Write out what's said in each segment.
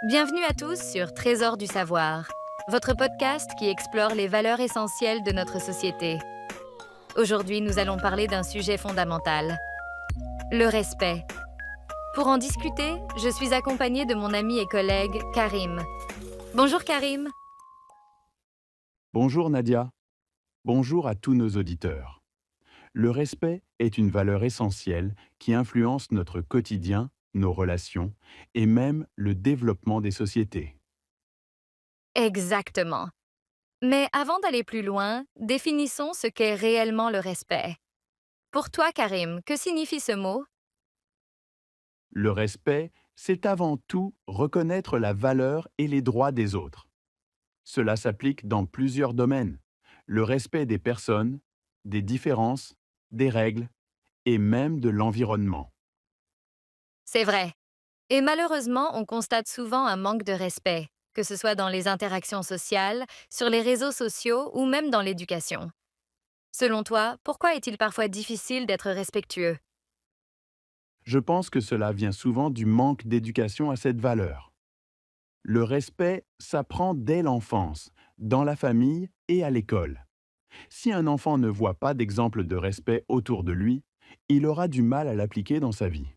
Bienvenue à tous sur Trésor du savoir, votre podcast qui explore les valeurs essentielles de notre société. Aujourd'hui, nous allons parler d'un sujet fondamental, le respect. Pour en discuter, je suis accompagnée de mon ami et collègue Karim. Bonjour Karim. Bonjour Nadia. Bonjour à tous nos auditeurs. Le respect est une valeur essentielle qui influence notre quotidien, nos relations et même le développement des sociétés. Exactement. Mais avant d'aller plus loin, définissons ce qu'est réellement le respect. Pour toi, Karim, que signifie ce mot? Le respect, c'est avant tout reconnaître la valeur et les droits des autres. Cela s'applique dans plusieurs domaines. Le respect des personnes, des différences, des règles et même de l'environnement. C'est vrai. Et malheureusement, on constate souvent un manque de respect, que ce soit dans les interactions sociales, sur les réseaux sociaux ou même dans l'éducation. Selon toi, pourquoi est-il parfois difficile d'être respectueux? Je pense que cela vient souvent du manque d'éducation à cette valeur. Le respect s'apprend dès l'enfance, dans la famille et à l'école. Si un enfant ne voit pas d'exemple de respect autour de lui, il aura du mal à l'appliquer dans sa vie.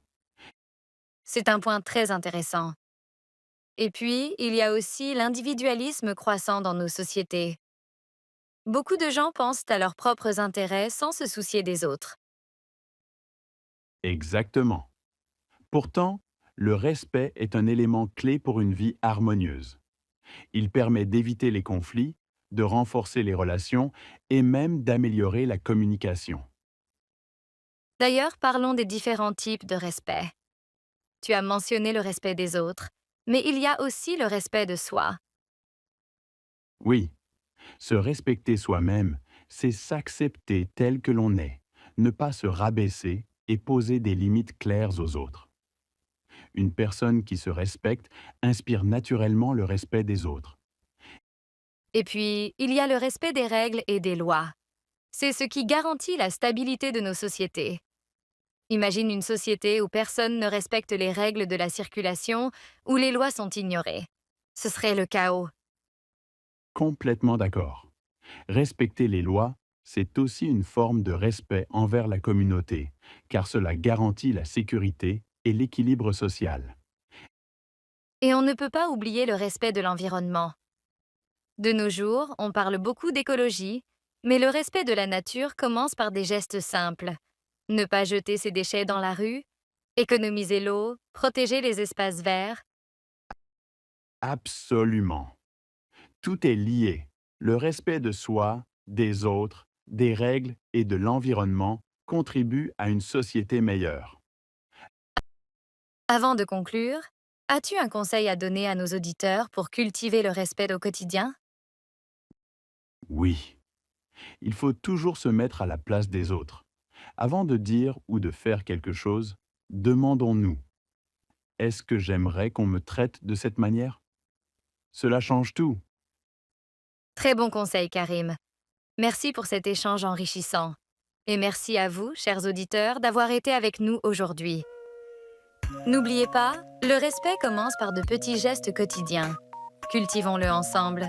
C'est un point très intéressant. Et puis, il y a aussi l'individualisme croissant dans nos sociétés. Beaucoup de gens pensent à leurs propres intérêts sans se soucier des autres. Exactement. Pourtant, le respect est un élément clé pour une vie harmonieuse. Il permet d'éviter les conflits, de renforcer les relations et même d'améliorer la communication. D'ailleurs, parlons des différents types de respect. Tu as mentionné le respect des autres, mais il y a aussi le respect de soi. Oui, se respecter soi-même, c'est s'accepter tel que l'on est, ne pas se rabaisser et poser des limites claires aux autres. Une personne qui se respecte inspire naturellement le respect des autres. Et puis, il y a le respect des règles et des lois. C'est ce qui garantit la stabilité de nos sociétés. Imagine une société où personne ne respecte les règles de la circulation, où les lois sont ignorées. Ce serait le chaos. Complètement d'accord. Respecter les lois, c'est aussi une forme de respect envers la communauté, car cela garantit la sécurité et l'équilibre social. Et on ne peut pas oublier le respect de l'environnement. De nos jours, on parle beaucoup d'écologie, mais le respect de la nature commence par des gestes simples. Ne pas jeter ses déchets dans la rue, économiser l'eau, protéger les espaces verts. Absolument. Tout est lié. Le respect de soi, des autres, des règles et de l'environnement contribue à une société meilleure. Avant de conclure, as-tu un conseil à donner à nos auditeurs pour cultiver le respect au quotidien? Oui, il faut toujours se mettre à la place des autres. Avant de dire ou de faire quelque chose, demandons-nous, est-ce que j'aimerais qu'on me traite de cette manière? Cela change tout. Très bon conseil, Karim. Merci pour cet échange enrichissant. Et merci à vous, chers auditeurs, d'avoir été avec nous aujourd'hui. N'oubliez pas, le respect commence par de petits gestes quotidiens. Cultivons-le ensemble.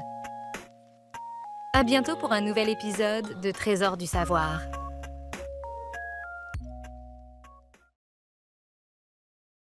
À bientôt pour un nouvel épisode de Trésor du savoir.